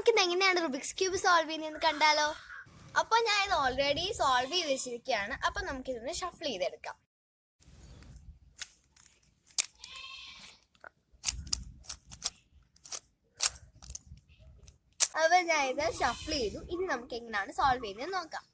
നമുക്കിന്ന് എങ്ങനെയാണ് Rubik's cube solve ചെയ്യുന്നതെന്ന് കണ്ടാലോ. അപ്പോൾ ഞാൻ ഇത് ഓൾറെഡി സോൾവ് ചെയ്ത് വെച്ചിരിക്കുകയാണ്. അപ്പം നമുക്കിതൊന്ന് ഷഫിൾ ചെയ്തെടുക്കാം. അപ്പോൾ ഞാൻ ഇത് ഷഫിൾ ചെയ്തു. ഇനി നമുക്ക് എങ്ങനെയാണ് സോൾവ് ചെയ്യുന്നത് നോക്കാം.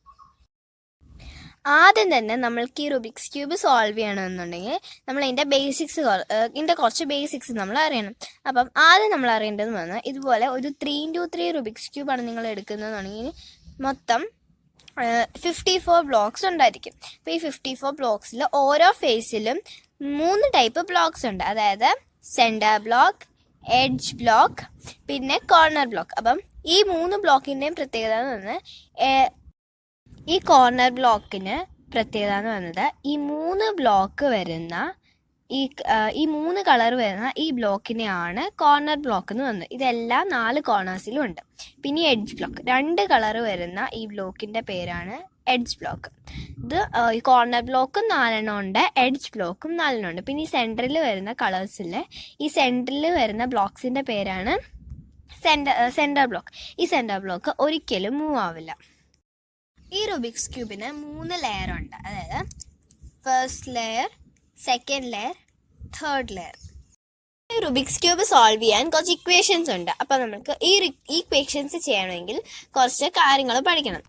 ആദ്യം തന്നെ നമ്മൾക്ക് ഈ റുബിക്സ് ക്യൂബ് സോൾവ് ചെയ്യണമെന്നുണ്ടെങ്കിൽ നമ്മൾ ഇതിൻ്റെ കുറച്ച് ബേസിക്സ് നമ്മൾ അറിയണം. അപ്പം ആദ്യം നമ്മൾ അറിയേണ്ടത് വന്നാൽ ഇതുപോലെ ഒരു 3x3 റുബിക്സ് ക്യൂബാണ് നിങ്ങൾ എടുക്കുന്നതെന്നുണ്ടെങ്കിൽ മൊത്തം 54 ബ്ലോക്സ് ഉണ്ടായിരിക്കും. അപ്പോൾ ഈ 54 ബ്ലോക്സിൽ ഓരോ ഫേസിലും 3 ടൈപ്പ് ബ്ലോക്സ് ഉണ്ട്. അതായത് സെൻറ്റർ ബ്ലോക്ക്, എഡ്ജ് ബ്ലോക്ക്, പിന്നെ കോർണർ ബ്ലോക്ക്. അപ്പം ഈ 3 ബ്ലോക്കിൻ്റെയും പ്രത്യേകത എന്ന് പറഞ്ഞാൽ ഈ കോർണർ ബ്ലോക്കിന് പ്രത്യേകത എന്ന് പറയുന്നത് ഈ 3 ബ്ലോക്ക് വരുന്ന ഈ 3 കളർ വരുന്ന ഈ ബ്ലോക്കിനെയാണ് കോർണർ ബ്ലോക്ക് എന്ന് പറയുന്നത്. ഇതെല്ലാം 4 കോർണേഴ്സിലും ഉണ്ട്. പിന്നെ എഡ്ജ് ബ്ലോക്ക് 2 കളർ വരുന്ന ഈ ബ്ലോക്കിൻ്റെ പേരാണ് എഡ്ജ് ബ്ലോക്ക്. ഇത് ഈ കോർണർ ബ്ലോക്കും 4 ഉണ്ട്, എഡ്ജ് ബ്ലോക്കും 4 ഉണ്ട്. പിന്നെ ഈ സെൻറ്ററിൽ വരുന്ന കളേഴ്സിൽ ഈ സെൻറ്ററിൽ വരുന്ന ബ്ലോക്സിൻ്റെ പേരാണ് സെൻറ്റർ ബ്ലോക്ക്. ഈ സെൻറ്റർ ബ്ലോക്ക് ഒരിക്കലും മൂവ് ആവില്ല. ഈ റുബിക്സ് ക്യൂബിന് 3 ലെയർ ഉണ്ട്. അതായത് first layer, second layer, third layer. ഈ റുബിക്സ് ക്യൂബ് സോൾവ് ചെയ്യാൻ കുറച്ച് ഇക്വേഷൻസ് ഉണ്ട്. അപ്പോൾ നമുക്ക് ഈ ഇക്വേഷൻസ് ചെയ്യണമെങ്കിൽ കുറച്ച് കാര്യങ്ങൾ പഠിക്കണം.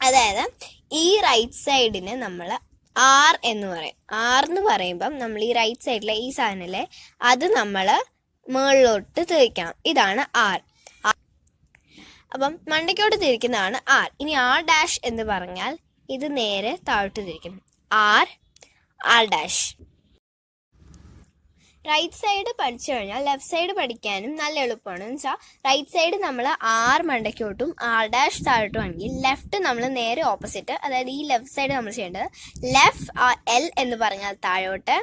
അതായത് ഈ റൈറ്റ് സൈഡിന് നമ്മൾ ആർ എന്ന് പറയും. ആർ എന്ന് പറയുമ്പം നമ്മൾ ഈ റൈറ്റ് സൈഡിലെ ഈ സാധനല്ലേ അത് നമ്മൾ മുകളിലോട്ട് തിരിക്കണം. ഇതാണ് ആർ. അപ്പം മണ്ടയ്ക്കോട്ട് തിരിക്കുന്നതാണ് ആർ. ഇനി ആർ ഡാഷ് എന്ന് പറഞ്ഞാൽ ഇത് നേരെ താഴോട്ട് തിരിക്കണം. R dash. റൈറ്റ് സൈഡ് പഠിച്ചു കഴിഞ്ഞാൽ ലെഫ്റ്റ് സൈഡ് പഠിക്കാനും നല്ല എളുപ്പമാണ്. എന്ന് വെച്ചാൽ റൈറ്റ് സൈഡ് നമ്മൾ ആർ മണ്ടയ്ക്കോട്ടും ആർ ഡാഷ് താഴോട്ടും ആണെങ്കിൽ ലെഫ്റ്റ് നമ്മൾ നേരെ ഓപ്പോസിറ്റ്. അതായത് ഈ ലെഫ്റ്റ് സൈഡ് നമ്മൾ ചെയ്യേണ്ടത് എൽ എന്ന് പറഞ്ഞാൽ താഴോട്ട്,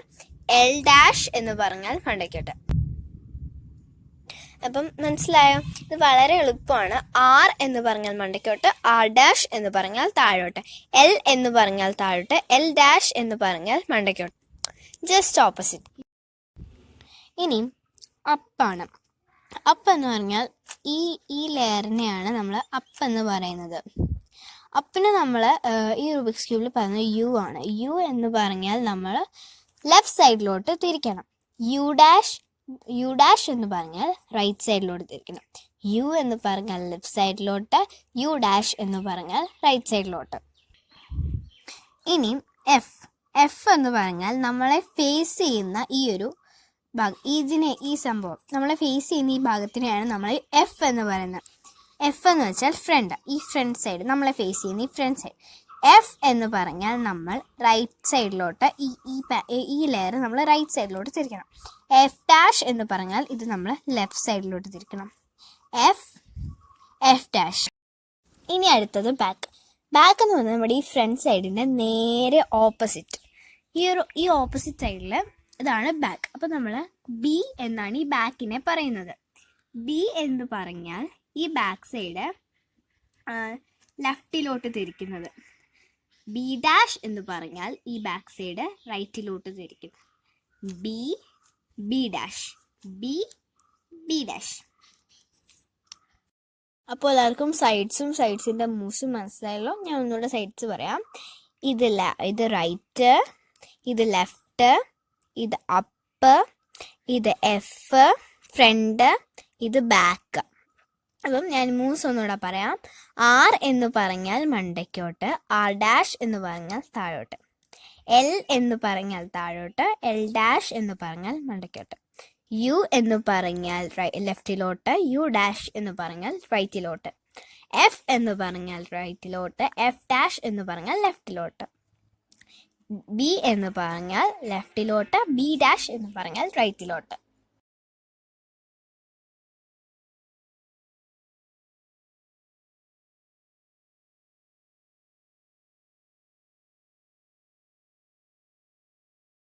എൽ ഡാഷ് എന്ന് പറഞ്ഞാൽ മണ്ടയ്ക്കോട്ട്. അപ്പം മനസ്സിലായോ? ഇത് വളരെ എളുപ്പമാണ്. ആർ എന്ന് പറഞ്ഞാൽ മണ്ടയ്ക്കോട്ട്, ആർ ഡാഷ് എന്ന് പറഞ്ഞാൽ താഴോട്ട്, എൽ എന്ന് പറഞ്ഞാൽ താഴോട്ട്, എൽ ഡാഷ് എന്ന് പറഞ്ഞാൽ മണ്ടയ്ക്കോട്ട്. Just opposite. ഇനി അപ്പാണ്. അപ്പ് എന്ന് പറഞ്ഞാൽ ഈ ലെയറിനെയാണ് നമ്മൾ അപ്പ് എന്ന് പറയുന്നത്. അപ്പിന് നമ്മൾ ഈ റുബിക്സ് ക്യൂബിൽ പറയുന്നത് യു ആണ്. യു എന്ന് പറഞ്ഞാൽ നമ്മൾ ലെഫ്റ്റ് സൈഡിലോട്ട് തിരിക്കണം. യു ഡാഷ് എന്ന് പറഞ്ഞാൽ റൈറ്റ് സൈഡിലോട്ട് തിരിക്കണം. യു എന്ന് പറഞ്ഞാൽ ലെഫ്റ്റ് സൈഡിലോട്ട്, യു ഡാഷ് എന്ന് പറഞ്ഞാൽ റൈറ്റ് സൈഡിലോട്ട്. ഇനി എഫ് എന്ന് പറഞ്ഞാൽ നമ്മളെ ഫേസ് ചെയ്യുന്ന ഈ ഒരു ഭാഗം, ഈ സംഭവം നമ്മളെ ഫേസ് ചെയ്യുന്ന ഈ ഭാഗത്തിനെയാണ് നമ്മൾ എഫ് എന്ന് പറയുന്നത്. എഫ് എന്ന് വെച്ചാൽ ഫ്രണ്ട്, ഈ ഫ്രണ്ട് സൈഡ് നമ്മളെ ഫേസ് ചെയ്യുന്ന ഈ ഫ്രണ്ട് സൈഡ്. എഫ് എന്ന് പറഞ്ഞാൽ നമ്മൾ റൈറ്റ് സൈഡിലോട്ട് ഈ ലെയർ നമ്മൾ റൈറ്റ് സൈഡിലോട്ട് തിരിക്കണം. എഫ് ഡാഷ് എന്ന് പറഞ്ഞാൽ ഇത് നമ്മൾ ലെഫ്റ്റ് സൈഡിലോട്ട് തിരിക്കണം. F dash. ഇനി അടുത്തത് ബാക്ക് എന്ന് പറഞ്ഞാൽ നമ്മുടെ ഈ ഫ്രണ്ട് സൈഡിൻ്റെ നേരെ ഓപ്പോസിറ്റ്. ഈ ഓപ്പോസിറ്റ് സൈഡിൽ ഇതാണ് ബാക്ക്. അപ്പോൾ നമ്മൾ ബി എന്നാണ് ഈ ബാക്കിനെ പറയുന്നത്. ബി എന്ന് പറഞ്ഞാൽ ഈ ബാക്ക് സൈഡ് ലെഫ്റ്റിലോട്ട് തിരിക്കുന്നത്. ബി ഡാഷ് എന്ന് പറഞ്ഞാൽ ഈ ബാക്ക് സൈഡ് റൈറ്റിലോട്ട് തിരിക്കും. B dash. അപ്പോൾ എല്ലാവർക്കും സൈഡ്സിൻ്റെ മൂവ്സും മനസ്സിലായല്ലോ. ഞാൻ ഒന്നുകൂടെ സൈഡ്സ് പറയാം. ഇത് റൈറ്റ്, ഇത് ലെഫ്റ്റ്, ഇത് അപ്പ്, ഇത് എഫ് ഫ്രണ്ട്, ഇത് ബാക്ക്. അപ്പം ഞാൻ മൂവ്സ് ഒന്നുകൂടെ പറയാം. ആർ എന്ന് പറഞ്ഞാൽ മണ്ടയ്ക്കോട്ട്, ആർ ഡാഷ് എന്ന് പറഞ്ഞാൽ താഴോട്ട്, എൽ എന്ന് പറഞ്ഞാൽ താഴോട്ട്, എൽ ഡാഷ് എന്ന് പറഞ്ഞാൽ മണ്ടയ്ക്കോട്ട്, യു എന്ന് പറഞ്ഞാൽ ലെഫ്റ്റിലോട്ട്, യു ഡാഷ് എന്ന് പറഞ്ഞാൽ റൈറ്റിലോട്ട്, എഫ് എന്ന് പറഞ്ഞാൽ റൈറ്റിലോട്ട്, എഫ് ഡാഷ് എന്ന് പറഞ്ഞാൽ ലെഫ്റ്റിലോട്ട്, ബി എന്ന് പറഞ്ഞാൽ ലെഫ്റ്റിലോട്ട്, ബി ഡാഷ് എന്ന് പറഞ്ഞാൽ റൈറ്റിലോട്ട്.